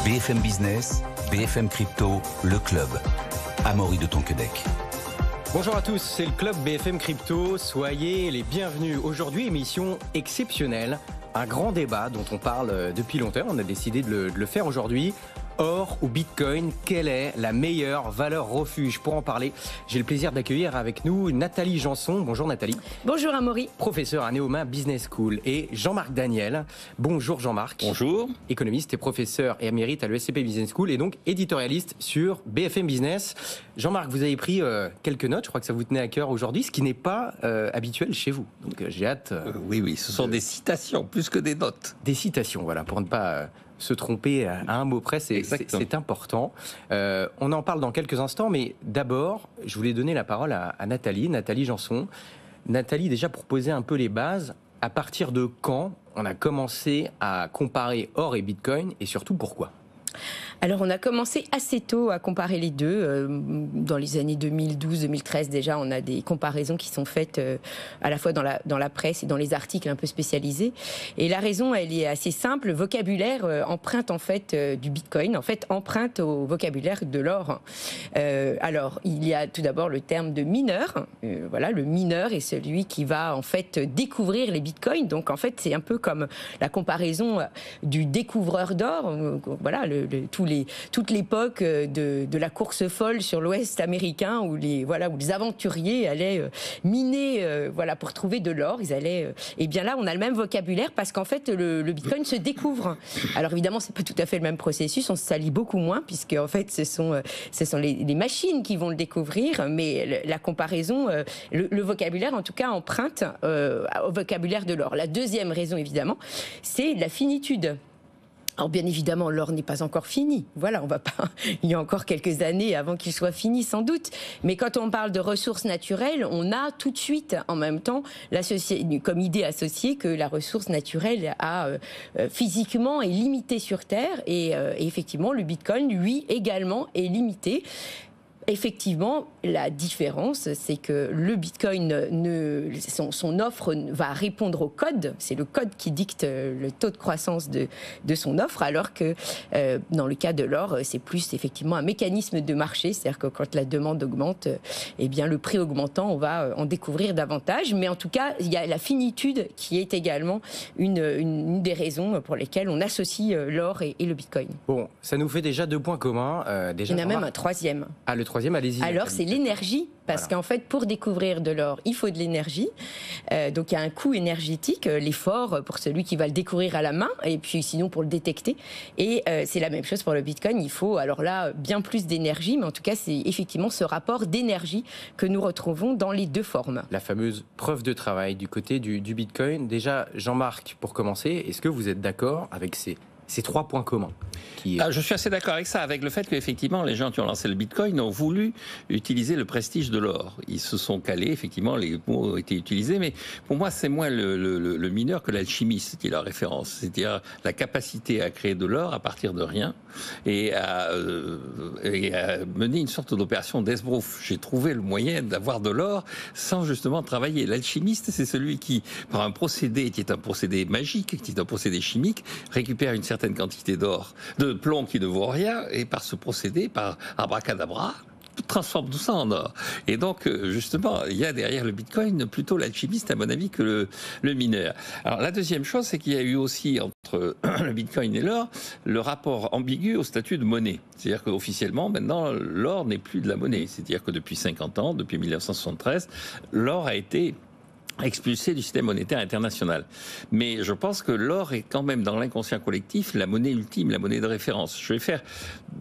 BFM Business, BFM Crypto, le club. Amaury de Tonquedec. Bonjour à tous, c'est le club BFM Crypto. Soyez les bienvenus. Aujourd'hui, émission exceptionnelle. Un grand débat dont on parle depuis longtemps. On a décidé de le faire aujourd'hui. Or ou Bitcoin, quelle est la meilleure valeur refuge? Pour en parler, j'ai le plaisir d'accueillir avec nous Nathalie Janson. Bonjour Nathalie. Bonjour Amaury. Professeur à Neoma Business School. Et Jean-Marc Daniel. Bonjour Jean-Marc. Bonjour. Économiste et professeur et émérite à l'ESCP Business School et donc éditorialiste sur BFM Business. Jean-Marc, vous avez pris quelques notes. Je crois que ça vous tenait à cœur aujourd'hui, ce qui n'est pas habituel chez vous. Donc j'ai hâte. Oui, ce sont des citations plus que des notes. Des citations, voilà, pour ne pas se tromper à un mot près, c'est important. On en parle dans quelques instants, mais d'abord, je voulais donner la parole à Nathalie Janson. Nathalie, déjà pour poser un peu les bases, à partir de quand on a commencé à comparer or et Bitcoin, et surtout pourquoi ? Alors on a commencé assez tôt à comparer les deux. Dans les années 2012-2013 déjà, on a des comparaisons qui sont faites à la fois dans la presse et dans les articles un peu spécialisés. Et la raison, elle est assez simple. Le vocabulaire emprunte en fait du Bitcoin, en fait emprunte au vocabulaire de l'or. Alors il y a tout d'abord le terme de mineur. Voilà, le mineur est celui qui va en fait découvrir les Bitcoins. Donc en fait c'est un peu comme la comparaison du découvreur d'or. Voilà, toute l'époque de la course folle sur l'Ouest américain où les aventuriers allaient miner pour trouver de l'or. Ils allaient et bien là on a le même vocabulaire parce qu'en fait le Bitcoin se découvre. Alors évidemment c'est pas tout à fait le même processus, on se salit beaucoup moins puisque en fait ce sont les machines qui vont le découvrir, mais la comparaison, le vocabulaire en tout cas emprunte au vocabulaire de l'or. La deuxième raison évidemment c'est la finitude. Alors bien évidemment, l'or n'est pas encore fini. Voilà, il y a encore quelques années avant qu'il soit fini, sans doute. Mais quand on parle de ressources naturelles, on a tout de suite, en même temps, comme idée associée que la ressource naturelle physiquement est limitée sur Terre. Et effectivement, le Bitcoin, lui, également, est limité. Effectivement, la différence, c'est que le Bitcoin, son offre va répondre au code. C'est le code qui dicte le taux de croissance de son offre, alors que dans le cas de l'or, c'est plus effectivement un mécanisme de marché. C'est-à-dire que quand la demande augmente, eh bien le prix augmentant, on va en découvrir davantage. Mais en tout cas, il y a la finitude qui est également une des raisons pour lesquelles on associe l'or et le Bitcoin. Bon, ça nous fait déjà 2 points communs. Il y en a même un troisième. Ah, le troisième, allez-y. Alors, c'est l'énergie, parce qu'en fait, pour découvrir de l'or, il faut de l'énergie. Donc, il y a un coût énergétique, l'effort pour celui qui va le découvrir à la main, et puis sinon pour le détecter. Et c'est la même chose pour le Bitcoin. Il faut, alors là, bien plus d'énergie, mais en tout cas, c'est effectivement ce rapport d'énergie que nous retrouvons dans les deux formes. La fameuse preuve de travail du côté du Bitcoin. Déjà, Jean-Marc, pour commencer, est-ce que vous êtes d'accord avec ces 3 points communs? Je suis assez d'accord avec ça, avec le fait qu'effectivement, les gens qui ont lancé le Bitcoin ont voulu utiliser le prestige de l'or. Ils se sont calés, effectivement, les mots ont été utilisés, mais pour moi, c'est moins le mineur que l'alchimiste qui est la référence. C'est-à-dire la capacité à créer de l'or à partir de rien et à mener une sorte d'opération d'esbrouf. J'ai trouvé le moyen d'avoir de l'or sans justement travailler. L'alchimiste, c'est celui qui, par un procédé qui est un procédé magique, qui est un procédé chimique, récupère une certaine quantité de plomb qui ne vaut rien, et par ce procédé, par abracadabra, transforme tout ça en or. Et donc, justement, il y a derrière le Bitcoin plutôt l'alchimiste, à mon avis, que le mineur. Alors, la deuxième chose, c'est qu'il y a eu aussi, entre le Bitcoin et l'or, le rapport ambigu au statut de monnaie. C'est-à-dire qu'officiellement, maintenant, l'or n'est plus de la monnaie. C'est-à-dire que depuis 50 ans, depuis 1973, l'or a été expulsé du système monétaire international. Mais je pense que l'or est quand même dans l'inconscient collectif la monnaie ultime, la monnaie de référence. Je vais faire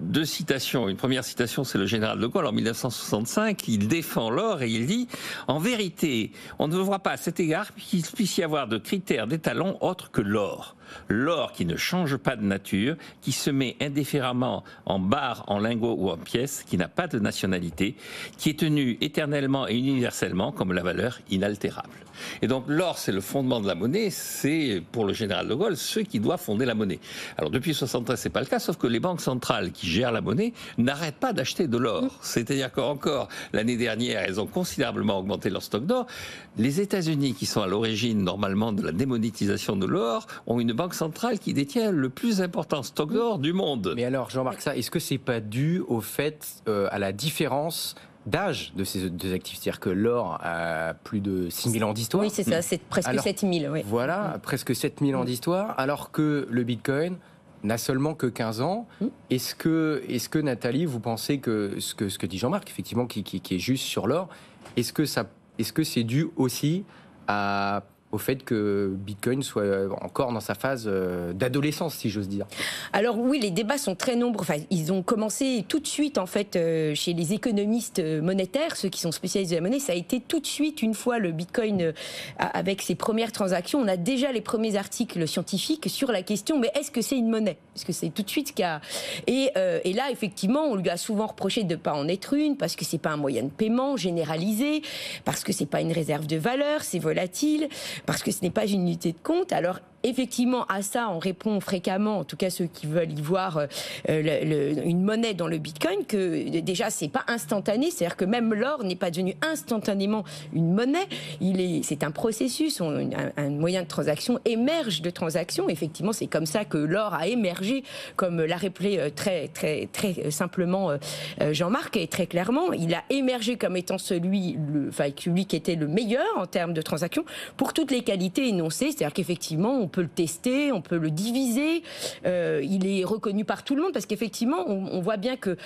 2 citations. Une première citation, c'est le général de Gaulle en 1965. Il défend l'or et il dit « En vérité, on ne voit pas à cet égard qu'il puisse y avoir de critères d'étalon autres que l'or. L'or qui ne change pas de nature, qui se met indifféremment en barres, en lingots ou en pièces, qui n'a pas de nationalité, qui est tenu éternellement et universellement comme la valeur inaltérable. » Et donc l'or, c'est le fondement de la monnaie, c'est pour le général de Gaulle ceux qui doivent fonder la monnaie. Alors depuis 1973, c'est pas le cas, sauf que les banques centrales qui gèrent la monnaie n'arrêtent pas d'acheter de l'or. C'est-à-dire qu'encore l'année dernière, elles ont considérablement augmenté leur stock d'or. Les États-Unis, qui sont à l'origine normalement de la démonétisation de l'or, ont une banque centrale qui détient le plus important stock d'or du monde. Mais alors, Jean-Marc, ça, est-ce que c'est pas dû au fait, à la différence d'âge de ces deux actifs? C'est-à-dire que l'or a plus de 6 000 ans d'histoire. Oui, c'est ça, c'est presque 7 000. Oui. Voilà, presque 7 000 ans d'histoire, alors que le Bitcoin n'a seulement que 15 ans. Est-ce que Nathalie, vous pensez que ce que dit Jean-Marc, effectivement, qui est juste sur l'or, est-ce que c'est dû aussi au fait que Bitcoin soit encore dans sa phase d'adolescence, si j'ose dire? Alors oui, les débats sont très nombreux. Enfin, ils ont commencé tout de suite, en fait, chez les économistes monétaires, ceux qui sont spécialistes de la monnaie. Ça a été tout de suite, une fois le Bitcoin avec ses premières transactions, on a déjà les premiers articles scientifiques sur la question, mais est-ce que c'est une monnaie? Parce que c'est tout de suite ce qu'il y a. Et là, effectivement, on lui a souvent reproché de ne pas en être une, parce que c'est pas un moyen de paiement généralisé, parce que c'est pas une réserve de valeur, c'est volatile, parce que ce n'est pas une unité de compte. Alors, effectivement, à ça, on répond fréquemment, en tout cas ceux qui veulent y voir une monnaie dans le Bitcoin, que déjà, c'est pas instantané, c'est-à-dire que même l'or n'est pas devenu instantanément une monnaie. C'est un processus, un moyen de transaction émerge de transactions. Effectivement, c'est comme ça que l'or a émergé, comme l'a rappelé très, très, très simplement Jean-Marc, et très clairement, il a émergé comme étant celui qui était le meilleur en termes de transactions, pour toutes les qualités énoncées, c'est-à-dire qu'effectivement, on peut le tester, on peut le diviser, il est reconnu par tout le monde, parce qu'effectivement, on voit bien que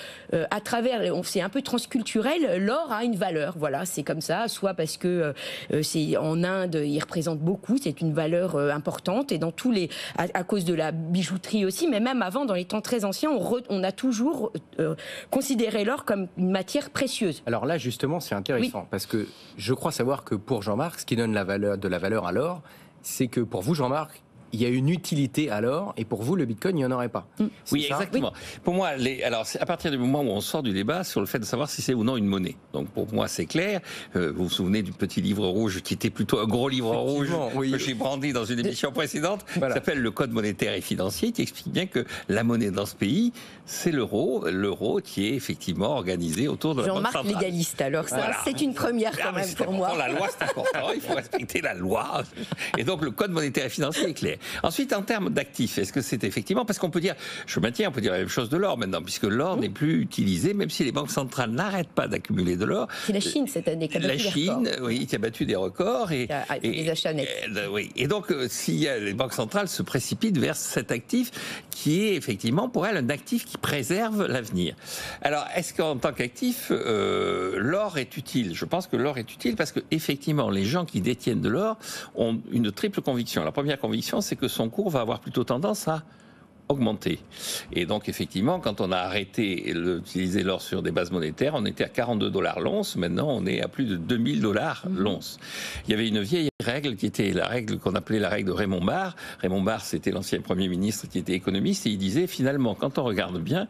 à travers, c'est un peu transculturel, l'or a une valeur, voilà, c'est comme ça, soit parce que c'est en Inde, il représente beaucoup, c'est une valeur importante, et dans tous les, à cause de la bijouterie aussi, mais même avant, dans les temps très anciens, on a toujours considéré l'or comme une matière précieuse. Alors là, justement, c'est intéressant, parce que je crois savoir que pour Jean-Marc, ce qui donne de la valeur à l'or, c'est que pour vous, Jean-Marc, il y a une utilité à l'or, et pour vous, le Bitcoin, il n'y en aurait pas. Oui, exactement. Oui. Pour moi, alors, c'est à partir du moment où on sort du débat sur le fait de savoir si c'est ou non une monnaie. Donc, pour moi, c'est clair. Vous vous souvenez du petit livre rouge, qui était plutôt un gros livre rouge, que j'ai brandi dans une émission précédente, qui s'appelle le Code monétaire et financier, qui explique bien que la monnaie dans ce pays, c'est l'euro qui est effectivement organisé autour de la banque centrale. Jean-Marc légaliste, alors ça, c'est une première quand même pour moi. La loi, c'est important, il faut respecter la loi. Et donc, le Code monétaire et financier est clair. Ensuite, en termes d'actifs, est-ce que c'est effectivement... Parce qu'on peut dire, on peut dire la même chose de l'or maintenant, puisque l'or n'est plus utilisé, même si les banques centrales n'arrêtent pas d'accumuler de l'or. C'est la Chine cette année qui a battu des records. La Chine, oui, qui a battu des records. Et des achats nets. Oui. Et donc, les banques centrales se précipitent vers cet actif qui est effectivement, pour elles, un actif qui préserve l'avenir. Alors, est-ce qu'en tant qu'actif, l'or est utile? Je pense que l'or est utile parce que, effectivement, les gens qui détiennent de l'or ont une triple conviction. La première conviction, c'est que son cours va avoir plutôt tendance à augmenter. Et donc, effectivement, quand on a arrêté d'utiliser l'or sur des bases monétaires, on était à 42 $ l'once. Maintenant, on est à plus de 2000 $ l'once. Il y avait une vieille règle qui était la règle qu'on appelait la règle de Raymond Barre. Raymond Barre, c'était l'ancien Premier ministre qui était économiste, et il disait, finalement, quand on regarde bien,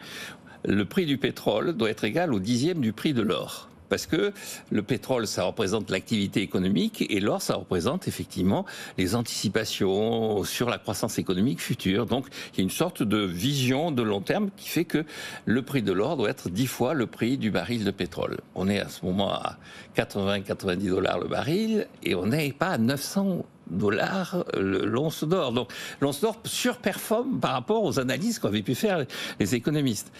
le prix du pétrole doit être égal au 10e du prix de l'or. Parce que le pétrole, ça représente l'activité économique, et l'or, ça représente effectivement les anticipations sur la croissance économique future. Donc, il y a une sorte de vision de long terme qui fait que le prix de l'or doit être 10 fois le prix du baril de pétrole. On est à ce moment à 80-90 $ le baril, et on n'est pas à 900 $ l'once d'or. Donc l'once d'or surperforme par rapport aux analyses qu'avaient pu faire les économistes.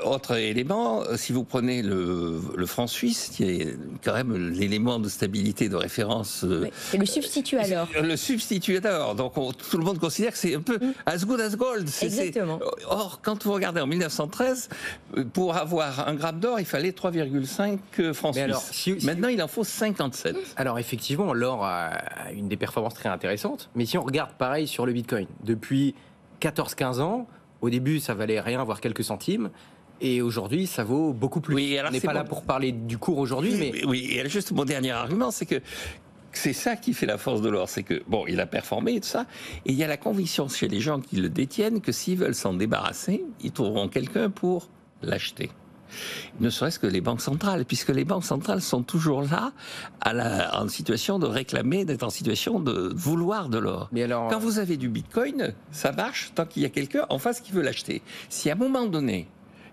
Autre élément, si vous prenez le franc suisse, qui est quand même l'élément de stabilité de référence. C'est le substitut à l'or. Le substitut à l'or. Donc tout le monde considère que c'est un peu as good as gold. Exactement. Or, quand vous regardez en 1913, pour avoir un gramme d'or, il fallait 3,5 francs suisses. Maintenant, il en faut 57. Alors effectivement, l'or a une des performances très intéressante, mais si on regarde pareil sur le Bitcoin, depuis 14-15 ans, au début ça valait rien, voire quelques centimes, et aujourd'hui ça vaut beaucoup plus. Oui, alors on n'est pas là pour parler du cours aujourd'hui, mais... Oui, et juste mon dernier argument, c'est que c'est ça qui fait la force de l'or, c'est que, bon, il a performé et tout ça, et il y a la conviction chez les gens qui le détiennent que s'ils veulent s'en débarrasser, ils trouveront quelqu'un pour l'acheter. Ne serait-ce que les banques centrales, puisque les banques centrales sont toujours là, en situation de réclamer, d'être en situation de vouloir de l'or. Mais alors, quand vous avez du Bitcoin, ça marche tant qu'il y a quelqu'un en face qui veut l'acheter. Si à un moment donné,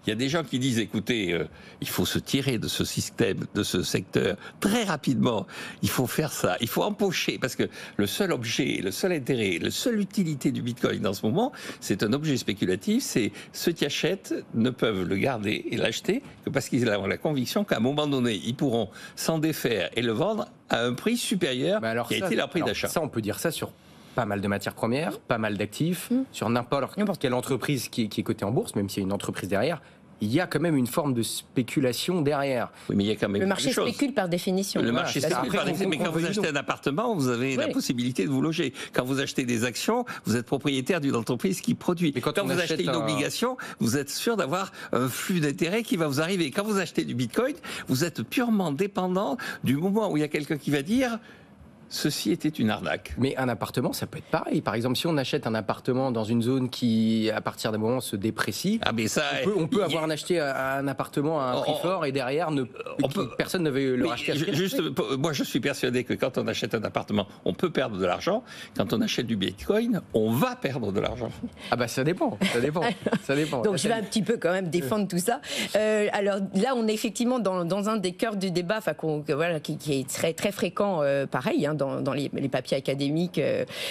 Il y a des gens qui disent, écoutez, il faut se tirer de ce système, de ce secteur très rapidement. Il faut faire ça, il faut empocher, parce que le seul objet, le seul intérêt, la seule utilité du Bitcoin en ce moment, c'est un objet spéculatif. C'est ceux qui achètent ne peuvent le garder et l'acheter que parce qu'ils ont la conviction qu'à un moment donné, ils pourront s'en défaire et le vendre à un prix supérieur qui a été leur prix d'achat. Ça, on peut dire ça sur pas mal de matières premières, pas mal d'actifs, sur n'importe quelle entreprise qui est cotée en bourse, même s'il y a une entreprise derrière. Il y a quand même une forme de spéculation derrière. Oui, mais il y a quand même le marché spécule par définition. Le marché spécule par définition. Mais quand vous achetez un appartement, vous avez la possibilité de vous loger. Quand vous achetez des actions, vous êtes propriétaire d'une entreprise qui produit. Mais quand vous achetez une obligation, vous êtes sûr d'avoir un flux d'intérêt qui va vous arriver. Quand vous achetez du Bitcoin, vous êtes purement dépendant du moment où il y a quelqu'un qui va dire... Ceci était une arnaque. Mais un appartement, ça peut être pareil. Par exemple, si on achète un appartement dans une zone qui, à partir d'un moment, se déprécie, on peut avoir acheté un appartement à un prix fort et derrière, personne ne veut le racheter à ce prix. Moi, je suis persuadé que quand on achète un appartement, on peut perdre de l'argent. Quand on achète du Bitcoin, on va perdre de l'argent. Ah bah ça dépend. Donc je vais un petit peu quand même défendre tout ça. Alors là, on est effectivement dans un des cœurs du débat, qui est très, très fréquent, pareil, dans les papiers académiques,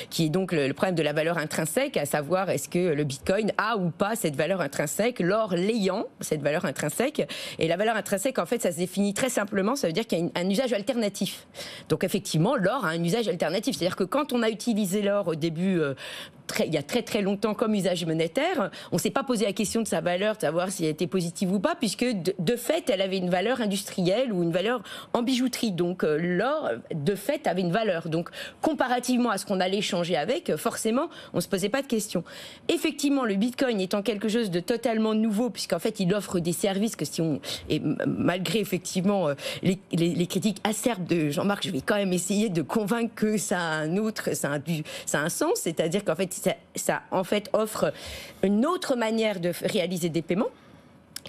qui est donc le problème de la valeur intrinsèque, à savoir est-ce que le Bitcoin a ou pas cette valeur intrinsèque, l'or l'ayant, cette valeur intrinsèque. Et la valeur intrinsèque, en fait, ça se définit très simplement, ça veut dire qu'il y a un usage alternatif. Donc effectivement, l'or a un usage alternatif. C'est-à-dire que quand on a utilisé l'or au début... il y a très très longtemps comme usage monétaire, on ne s'est pas posé la question de sa valeur, de savoir si elle était positive ou pas, puisque de fait, elle avait une valeur industrielle ou une valeur en bijouterie. Donc l'or, de fait, avait une valeur. Donc comparativement à ce qu'on allait échanger avec, forcément, on ne se posait pas de questions. Effectivement, le Bitcoin étant quelque chose de totalement nouveau, puisqu'en fait, il offre des services que et malgré effectivement les critiques acerbes de Jean-Marc, je vais quand même essayer de convaincre que ça a un sens, c'est-à-dire qu'en fait, ça en fait offre une autre manière de réaliser des paiements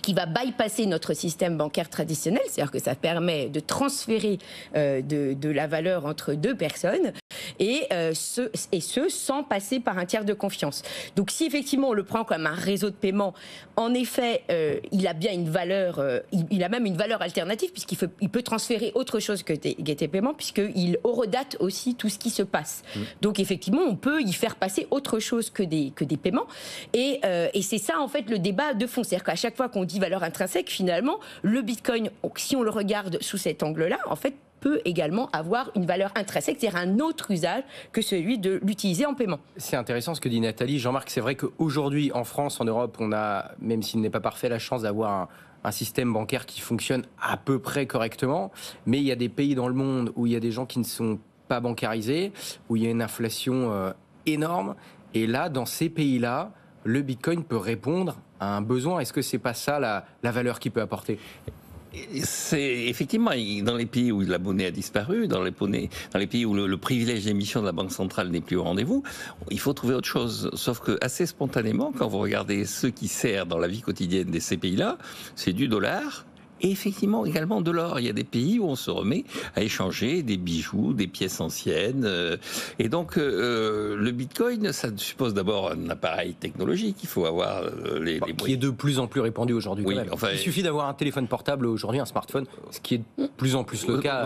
qui va bypasser notre système bancaire traditionnel, c'est-à-dire que ça permet de transférer de la valeur entre deux personnes, et ce sans passer par un tiers de confiance. Donc si effectivement on le prend comme un réseau de paiement, en effet, il a bien une valeur, il a même une valeur alternative, puisqu'il peut transférer autre chose que des paiements, puisqu'il horodate aussi tout ce qui se passe. Donc effectivement, on peut y faire passer autre chose que des paiements, et c'est ça en fait le débat de fond, c'est-à-dire qu'à chaque fois qu'on dit valeur intrinsèque, finalement, le Bitcoin, si on le regarde sous cet angle-là, en fait, peut également avoir une valeur intrinsèque, c'est-à-dire un autre usage que celui de l'utiliser en paiement. C'est intéressant ce que dit Nathalie. Jean-Marc, c'est vrai qu'aujourd'hui, en France, en Europe, on a, même s'il n'est pas parfait, la chance d'avoir un système bancaire qui fonctionne à peu près correctement, mais il y a des pays dans le monde où il y a des gens qui ne sont pas bancarisés, où il y a une inflation énorme, et là, dans ces pays-là, le Bitcoin peut répondre à un besoin. Est-ce que c'est pas ça la valeur qu'il peut apporter ? C'est effectivement dans les pays où la monnaie a disparu, dans les pays où le privilège d'émission de la banque centrale n'est plus au rendez-vous, il faut trouver autre chose. Sauf que assez spontanément, quand vous regardez ce qui sert dans la vie quotidienne de ces pays-là, c'est du dollar. Et effectivement, également de l'or. Il y a des pays où on se remet à échanger des bijoux, des pièces anciennes. Et donc, le Bitcoin, ça suppose d'abord un appareil technologique. Il faut avoir les moyens. Qui est de plus en plus répandu aujourd'hui. Oui, enfin, il suffit d'avoir un téléphone portable aujourd'hui, un smartphone, ce qui est de plus en plus le cas,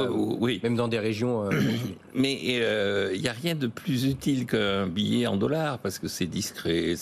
même dans des régions... Mais il n'y a rien de plus utile qu'un billet en dollars, parce que c'est discret,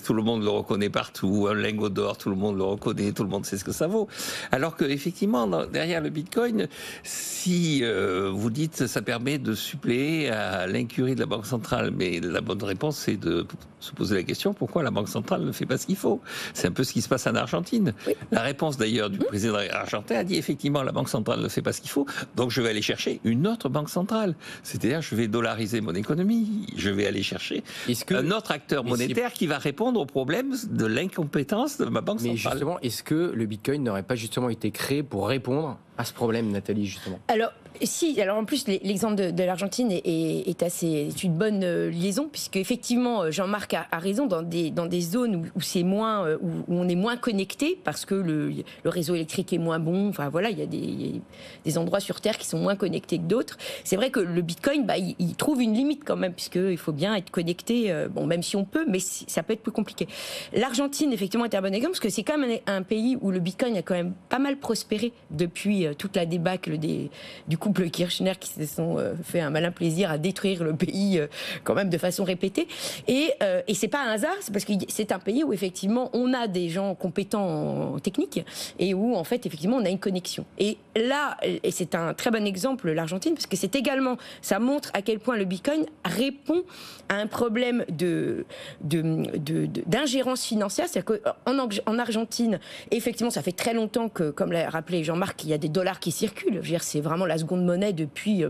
tout le monde le reconnaît partout. Un lingot d'or, tout le monde le reconnaît, tout le monde sait ce que ça vaut. Alors qu'effectivement, derrière le Bitcoin, si vous dites ça permet de suppléer à l'incurie de la Banque centrale, mais la bonne réponse c'est de se poser la question pourquoi la Banque centrale ne fait pas ce qu'il faut. C'est un peu ce qui se passe en Argentine. Oui. La réponse d'ailleurs du président argentin a dit effectivement la Banque centrale ne fait pas ce qu'il faut, donc je vais aller chercher une autre Banque centrale. C'est-à-dire je vais dollariser mon économie, je vais aller chercher un autre acteur monétaire qui va répondre au problème de l'incompétence de ma Banque centrale. Mais justement, est-ce que le Bitcoin n'aurait pas justement été créé pour répondre à ce problème, Nathalie, justement? Alors, si, alors en plus, l'exemple de l'Argentine est une bonne liaison, puisque effectivement, Jean-Marc a raison, dans des zones où c'est moins, où on est moins connecté, parce que le réseau électrique est moins bon, enfin voilà, il y a des endroits sur Terre qui sont moins connectés que d'autres. C'est vrai que le Bitcoin, il trouve une limite quand même, puisqu'il faut bien être connecté, bon, même si on peut, mais ça peut être plus compliqué. L'Argentine, effectivement, est un bon exemple, parce que c'est quand même un pays où le Bitcoin a quand même pas mal prospéré depuis toute la débâcle du couple Kirchner qui se sont fait un malin plaisir à détruire le pays quand même de façon répétée. Et c'est pas un hasard, c'est parce que c'est un pays où effectivement on a des gens compétents en technique et où en fait effectivement on a une connexion. Et là, et c'est un très bon exemple, l'Argentine, parce que c'est également, ça montre à quel point le Bitcoin répond à un problème d'ingérence financière. C'est-à-dire qu'en Argentine, effectivement, ça fait très longtemps que, comme l'a rappelé Jean-Marc, il y a des dollars qui circulent. Je veux dire, c'est vraiment la seconde monnaie depuis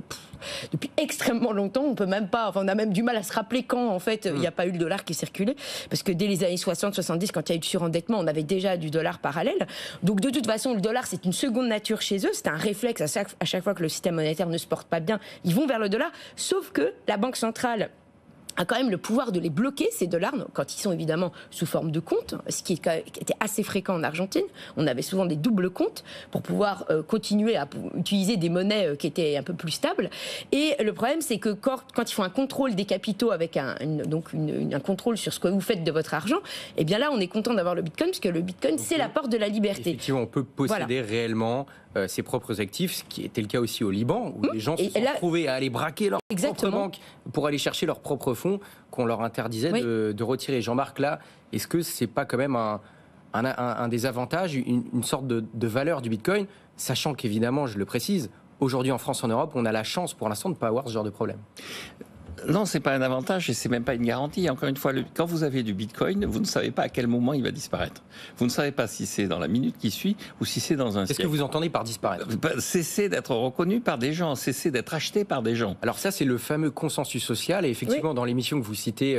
extrêmement longtemps. On peut même pas, enfin, on a même du mal à se rappeler quand, en fait, il n'y a pas eu le dollar qui circulait. Parce que dès les années 60-70, quand il y a eu du surendettement, on avait déjà du dollar parallèle. Donc, de toute façon, le dollar, c'est une seconde nature chez eux. C'est un réflexe à chaque fois que le système monétaire ne se porte pas bien. Ils vont vers le dollar. Sauf que la Banque centrale a quand même le pouvoir de les bloquer, ces dollars, quand ils sont évidemment sous forme de compte, ce qui était assez fréquent en Argentine. On avait souvent des doubles comptes pour pouvoir continuer à utiliser des monnaies qui étaient un peu plus stables. Et le problème, c'est que quand ils font un contrôle des capitaux avec un contrôle sur ce que vous faites de votre argent, eh bien là, on est content d'avoir le Bitcoin, parce que le Bitcoin, c'est la porte de la liberté. Effectivement, on peut posséder réellement ses propres actifs, ce qui était le cas aussi au Liban, où les gens se sont retrouvés à aller braquer leur propre banque pour aller chercher leurs propres fonds qu'on leur interdisait de retirer. Jean-Marc, là, est-ce que c'est pas quand même un des avantages, une sorte de valeur du Bitcoin, sachant qu'évidemment, je le précise, aujourd'hui en France, en Europe, on a la chance pour l'instant de ne pas avoir ce genre de problème? Non, c'est pas un avantage et c'est même pas une garantie. Encore une fois, quand vous avez du Bitcoin, vous ne savez pas à quel moment il va disparaître. Vous ne savez pas si c'est dans la minute qui suit ou si c'est dans un siècle. Qu'est-ce que vous entendez par disparaître? Cesser d'être reconnu par des gens, cesser d'être acheté par des gens. Alors ça, c'est le fameux consensus social. Et effectivement, dans l'émission que vous citez,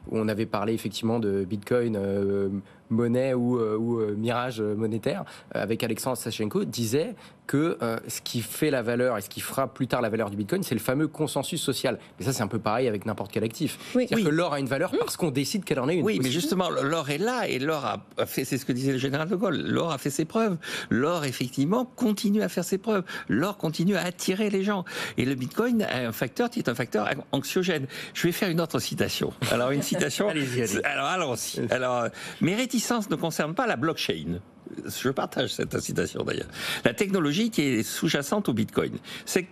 où on avait parlé effectivement de Bitcoin, monnaie ou mirage monétaire, avec Alexandre Sachenko, disait que ce qui fait la valeur et ce qui fera plus tard la valeur du Bitcoin, c'est le fameux consensus social. Mais ça, c'est un peu pareil avec n'importe quel actif. C'est-à-dire que l'or a une valeur parce qu'on décide qu'elle en est une. Oui, mais justement, l'or est là et l'or a fait, c'est ce que disait le général de Gaulle, l'or a fait ses preuves. L'or, effectivement, continue à faire ses preuves. L'or continue à attirer les gens. Et le Bitcoin a un facteur qui est un facteur anxiogène. Je vais faire une autre citation. Alors, une citation... Allez-y. Alors, allons-y. Alors, mes réticences ne concernent pas la blockchain. Je partage cette citation d'ailleurs. La technologie qui est sous-jacente au Bitcoin. Cette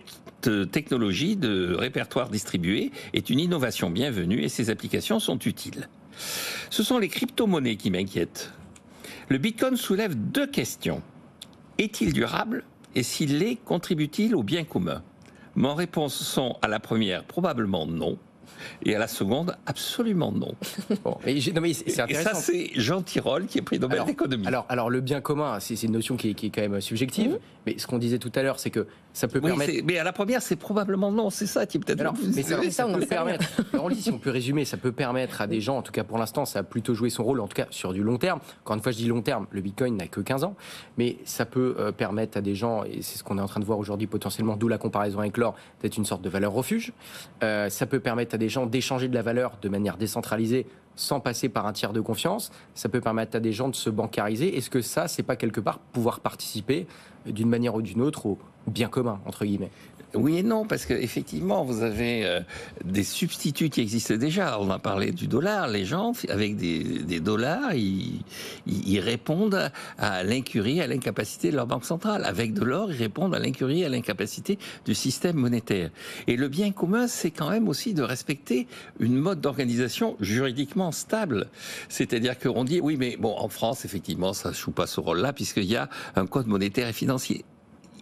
technologie de répertoire distribué est une innovation bienvenue et ses applications sont utiles. Ce sont les crypto-monnaies qui m'inquiètent. Le Bitcoin soulève deux questions. Est-il durable et s'il l'est, contribue-t-il au bien commun? Mes réponses sont à la première, probablement non. Et à la seconde, absolument non. Bon, mais c'est intéressant. Et ça, c'est Jean Tirole qui est prix Nobel d'économie. Alors, le bien commun, c'est une notion qui est quand même subjective. Mais ce qu'on disait tout à l'heure, c'est que ça peut permettre... Mais à la première, c'est probablement non. C'est ça qui est peut-être... Alors, mais ça peut permettre... Alors, si on peut résumer, ça peut permettre à des gens, en tout cas pour l'instant, ça a plutôt joué son rôle, en tout cas sur du long terme. Encore une fois, je dis long terme, le Bitcoin n'a que 15 ans. Mais ça peut permettre à des gens, et c'est ce qu'on est en train de voir aujourd'hui potentiellement, d'où la comparaison avec l'or, d'être une sorte de valeur refuge. Ça peut permettre à des gens d'échanger de la valeur de manière décentralisée sans passer par un tiers de confiance. Ça peut permettre à des gens de se bancariser. Est-ce que ça, c'est pas quelque part pouvoir participer d'une manière ou d'une autre au bien commun, entre guillemets? Oui et non, parce qu'effectivement, vous avez des substituts qui existent déjà. On a parlé du dollar. Les gens, avec des dollars, ils répondent à l'incurie, à l'incapacité de leur banque centrale. Avec de l'or, ils répondent à l'incurie, à l'incapacité du système monétaire. Et le bien commun, c'est quand même aussi de respecter une mode d'organisation juridiquement stable. C'est-à-dire qu'on dit, oui, mais bon, en France, effectivement, ça ne joue pas ce rôle-là, puisqu'il y a un code monétaire et financier.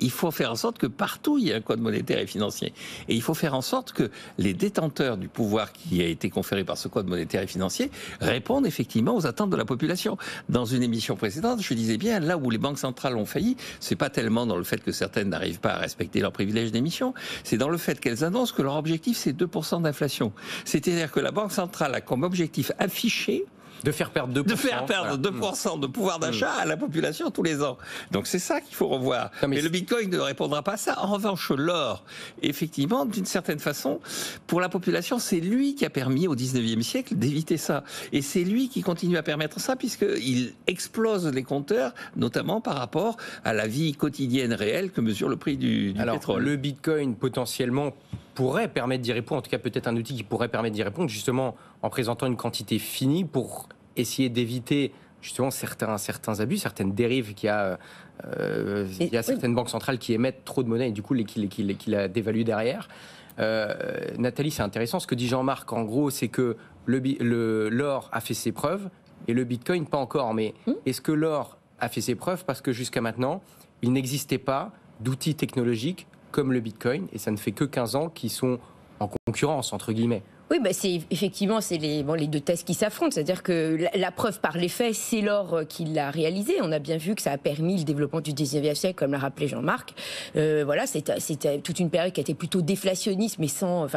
Il faut faire en sorte que partout il y ait un code monétaire et financier. Et il faut faire en sorte que les détenteurs du pouvoir qui a été conféré par ce code monétaire et financier répondent effectivement aux attentes de la population. Dans une émission précédente, je disais bien, là où les banques centrales ont failli, c'est pas tellement dans le fait que certaines n'arrivent pas à respecter leurs privilèges d'émission, c'est dans le fait qu'elles annoncent que leur objectif c'est 2% d'inflation. C'est-à-dire que la Banque centrale a comme objectif affiché De faire perdre 2%. De faire perdre 2% de pouvoir d'achat à la population tous les ans. Donc c'est ça qu'il faut revoir. Non, mais le Bitcoin ne répondra pas à ça. En revanche, l'or, effectivement, d'une certaine façon, pour la population, c'est lui qui a permis au 19e siècle d'éviter ça. Et c'est lui qui continue à permettre ça, puisqu'il explose les compteurs, notamment par rapport à la vie quotidienne réelle que mesure le prix du pétrole. Le Bitcoin, potentiellement, pourrait permettre d'y répondre, en tout cas peut-être un outil qui pourrait permettre d'y répondre, justement en présentant une quantité finie pour essayer d'éviter justement certains abus, certaines dérives qu'il y a. Il y a certaines banques centrales qui émettent trop de monnaie et du coup qui la dévaluent derrière. Nathalie, c'est intéressant ce que dit Jean-Marc. En gros, c'est que l'or a fait ses preuves et le Bitcoin pas encore. Mais est-ce que l'or a fait ses preuves parce que jusqu'à maintenant, il n'existait pas d'outils technologiques comme le Bitcoin, et ça ne fait que 15 ans qu'ils sont en concurrence, entre guillemets. Oui, c'est effectivement les deux thèses qui s'affrontent, c'est-à-dire que la preuve par les faits, c'est l'or qui l'a réalisé. On a bien vu que ça a permis le développement du 19e siècle, comme l'a rappelé Jean-Marc. Voilà, c'était toute une période qui a été plutôt déflationniste, mais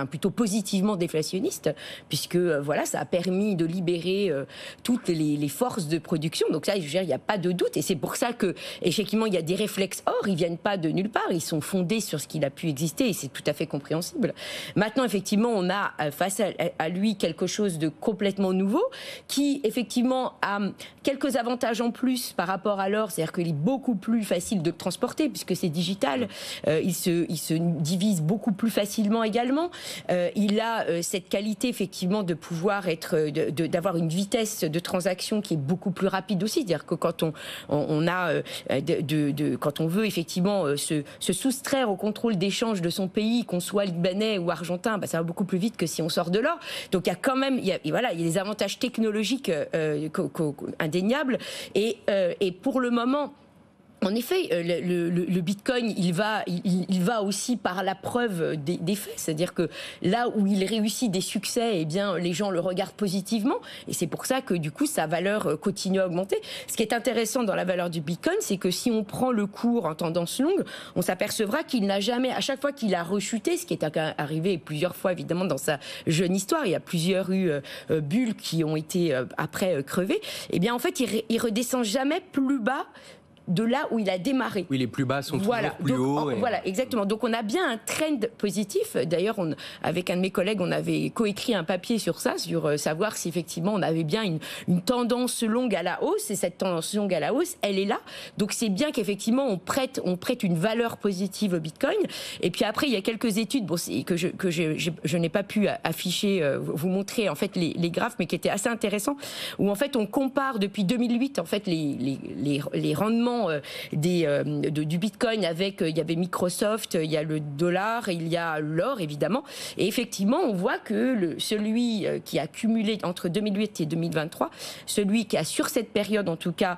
plutôt positivement déflationniste, puisque voilà, ça a permis de libérer toutes les forces de production. Donc ça, je veux dire, il n'y a pas de doute, et c'est pour ça que effectivement, il y a des réflexes or, ils viennent pas de nulle part, ils sont fondés sur ce qu'il a pu exister, et c'est tout à fait compréhensible. Maintenant, effectivement, on a face à lui quelque chose de complètement nouveau qui effectivement a quelques avantages en plus par rapport à l'or, c'est-à-dire qu'il est beaucoup plus facile de transporter puisque c'est digital, il se divise beaucoup plus facilement également, il a cette qualité effectivement de pouvoir d'avoir une vitesse de transaction qui est beaucoup plus rapide aussi, c'est-à-dire que quand quand on veut effectivement se soustraire au contrôle d'échange de son pays, qu'on soit libanais ou argentin, ça va beaucoup plus vite que si on sort de l'or. Donc il y a quand même, il y a des avantages technologiques indéniables. Et pour le moment, en effet, le Bitcoin, il va aussi par la preuve des faits. C'est-à-dire que là où il réussit des succès, eh bien, les gens le regardent positivement. Et c'est pour ça que, du coup, sa valeur continue à augmenter. Ce qui est intéressant dans la valeur du Bitcoin, c'est que si on prend le cours en tendance longue, on s'apercevra qu'il n'a jamais, à chaque fois qu'il a rechuté, ce qui est arrivé plusieurs fois, évidemment, dans sa jeune histoire, il y a plusieurs bulles qui ont été après crevées, eh bien, en fait, il redescend jamais plus bas de là où il a démarré. Oui, les plus bas sont toujours plus hauts. Voilà, exactement. Donc on a bien un trend positif. D'ailleurs, avec un de mes collègues, on avait coécrit un papier sur ça, sur savoir si effectivement on avait bien une tendance longue à la hausse. Et cette tendance longue à la hausse, elle est là. Donc c'est bien qu'effectivement on prête une valeur positive au Bitcoin. Et puis après, il y a quelques études que je n'ai pas pu afficher, vous montrer en fait les graphes, mais qui étaient assez intéressants, où en fait on compare depuis 2008 en fait les rendements du Bitcoin avec, il y avait Microsoft, il y a le dollar, il y a l'or évidemment, et effectivement on voit que celui qui a cumulé entre 2008 et 2023, celui qui a sur cette période en tout cas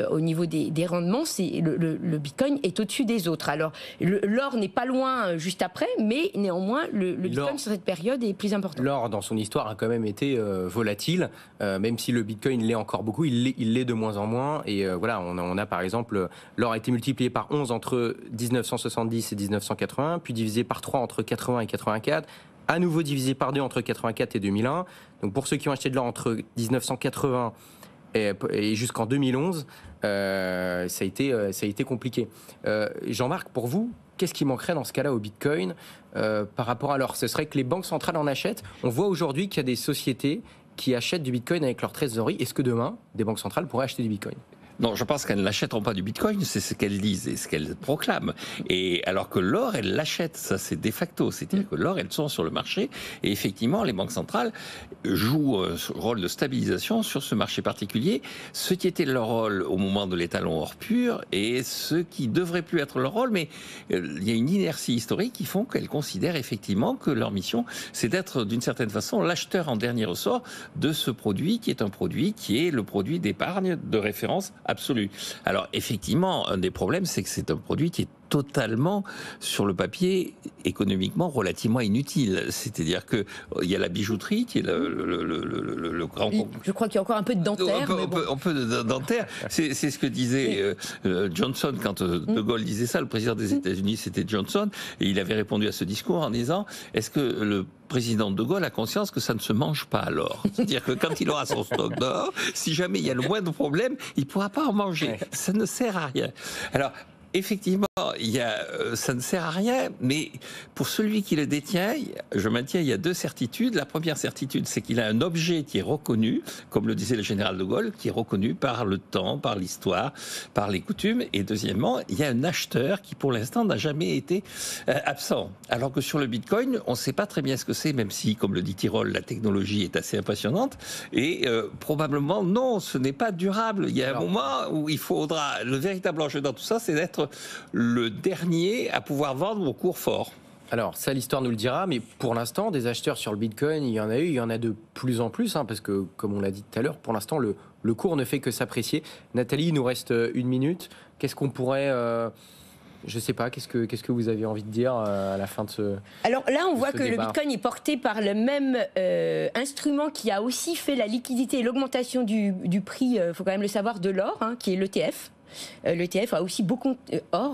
au niveau des rendements, c'est le Bitcoin est au-dessus des autres. Alors l'or n'est pas loin juste après, mais néanmoins le Bitcoin sur cette période est plus important. L'or dans son histoire a quand même été volatile, même si le Bitcoin l'est encore beaucoup, il l'est de moins en moins, et voilà, on a par exemple, l'or a été multiplié par 11 entre 1970 et 1980, puis divisé par 3 entre 80 et 84, à nouveau divisé par 2 entre 84 et 2001. Donc pour ceux qui ont acheté de l'or entre 1980 et jusqu'en 2011, ça a été compliqué. Jean-Marc, pour vous, qu'est-ce qui manquerait dans ce cas-là au Bitcoin par rapport à l'or? Ce serait que les banques centrales en achètent. On voit aujourd'hui qu'il y a des sociétés qui achètent du Bitcoin avec leur trésorerie. Est-ce que demain, des banques centrales pourraient acheter du Bitcoin? Non, je pense qu'elles n'achèteront pas du Bitcoin, c'est ce qu'elles disent et ce qu'elles proclament. Et alors que l'or, elles l'achètent, ça c'est de facto. C'est-à-dire que l'or, elles sont sur le marché. Et effectivement, les banques centrales jouent un rôle de stabilisation sur ce marché particulier. Ce qui était leur rôle au moment de l'étalon or pur et ce qui devrait plus être leur rôle. Mais il y a une inertie historique qui font qu'elles considèrent effectivement que leur mission, c'est d'être d'une certaine façon l'acheteur en dernier ressort de ce produit qui est le produit d'épargne de référence absolue. Alors effectivement, un des problèmes, c'est que c'est un produit qui est totalement, sur le papier, économiquement relativement inutile. C'est-à-dire qu'il y a la bijouterie qui est le grand... Je crois qu'il y a encore un peu de dentaire. Un peu de dentaire. C'est ce que disait Johnson quand De Gaulle disait ça. Le président des États-Unis, c'était Johnson. Et il avait répondu à ce discours en disant, est-ce que le président De Gaulle a conscience que ça ne se mange pas à l'or? C'est-à-dire que quand il aura son stock d'or, si jamais il y a le moindre problème, il ne pourra pas en manger. Ça ne sert à rien. Alors, effectivement, ça ne sert à rien, mais pour celui qui le détient, je maintiens, il y a deux certitudes. La première certitude, c'est qu'il a un objet qui est reconnu, comme le disait le général de Gaulle, qui est reconnu par le temps, par l'histoire, par les coutumes. Et deuxièmement, il y a un acheteur qui, pour l'instant, n'a jamais été absent. Alors que sur le Bitcoin, on ne sait pas très bien ce que c'est, même si, comme le dit Tirole, la technologie est assez impressionnante. Et probablement, non, ce n'est pas durable. Il y a un moment où il faudra... Le véritable enjeu dans tout ça, c'est d'être le dernier à pouvoir vendre au cours fort. Alors, ça, l'histoire nous le dira, mais pour l'instant, des acheteurs sur le Bitcoin, il y en a eu, il y en a de plus en plus, parce que, comme on l'a dit tout à l'heure, pour l'instant, le cours ne fait que s'apprécier. Nathalie, il nous reste 1 minute. Qu'est-ce qu'on pourrait... je ne sais pas, qu'est-ce que vous avez envie de dire à la fin de ce Alors là, on voit que débat. le Bitcoin est porté par le même instrument qui a aussi fait la liquidité et l'augmentation du prix, il faut quand même le savoir, de l'or, qui est l'ETF. L'ETF a aussi beaucoup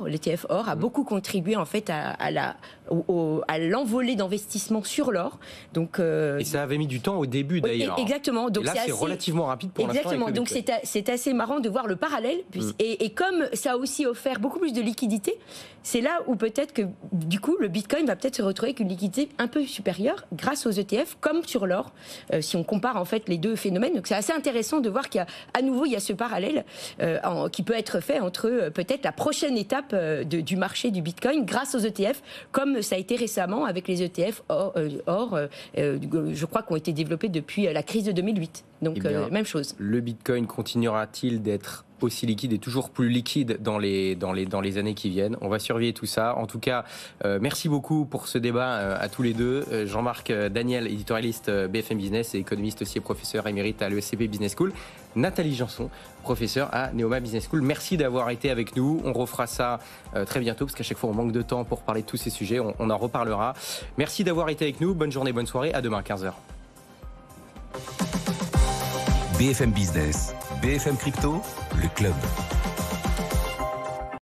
l'ETF or a beaucoup contribué en fait à l'envolée d'investissement sur l'or. Donc et ça avait mis du temps au début d'ailleurs. Exactement. Donc et là c'est relativement rapide pour l'instant. Exactement. Donc c'est assez marrant de voir le parallèle. Et comme ça a aussi offert beaucoup plus de liquidité, c'est là où peut-être que du coup le Bitcoin va peut-être se retrouver avec une liquidité un peu supérieure grâce aux ETF, comme sur l'or. Si on compare en fait les deux phénomènes, donc c'est assez intéressant de voir qu'à nouveau il y a ce parallèle qui peut être fait entre peut-être la prochaine étape du marché du Bitcoin grâce aux ETF, comme ça a été récemment avec les ETF je crois, qui ont été développés depuis la crise de 2008. Donc même chose. Le Bitcoin continuera-t-il d'être aussi liquide et toujours plus liquide dans les années qui viennent? On va surveiller tout ça. En tout cas, merci beaucoup pour ce débat à tous les deux. Jean-Marc Daniel, éditorialiste BFM Business et économiste aussi et professeur émérite à l'ESCP Business School. Nathalie Janson, professeure à Neoma Business School. Merci d'avoir été avec nous. On refera ça très bientôt parce qu'à chaque fois on manque de temps pour parler de tous ces sujets. On en reparlera. Merci d'avoir été avec nous. Bonne journée, bonne soirée. À demain, 15h. BFM Business, BFM Crypto, le club.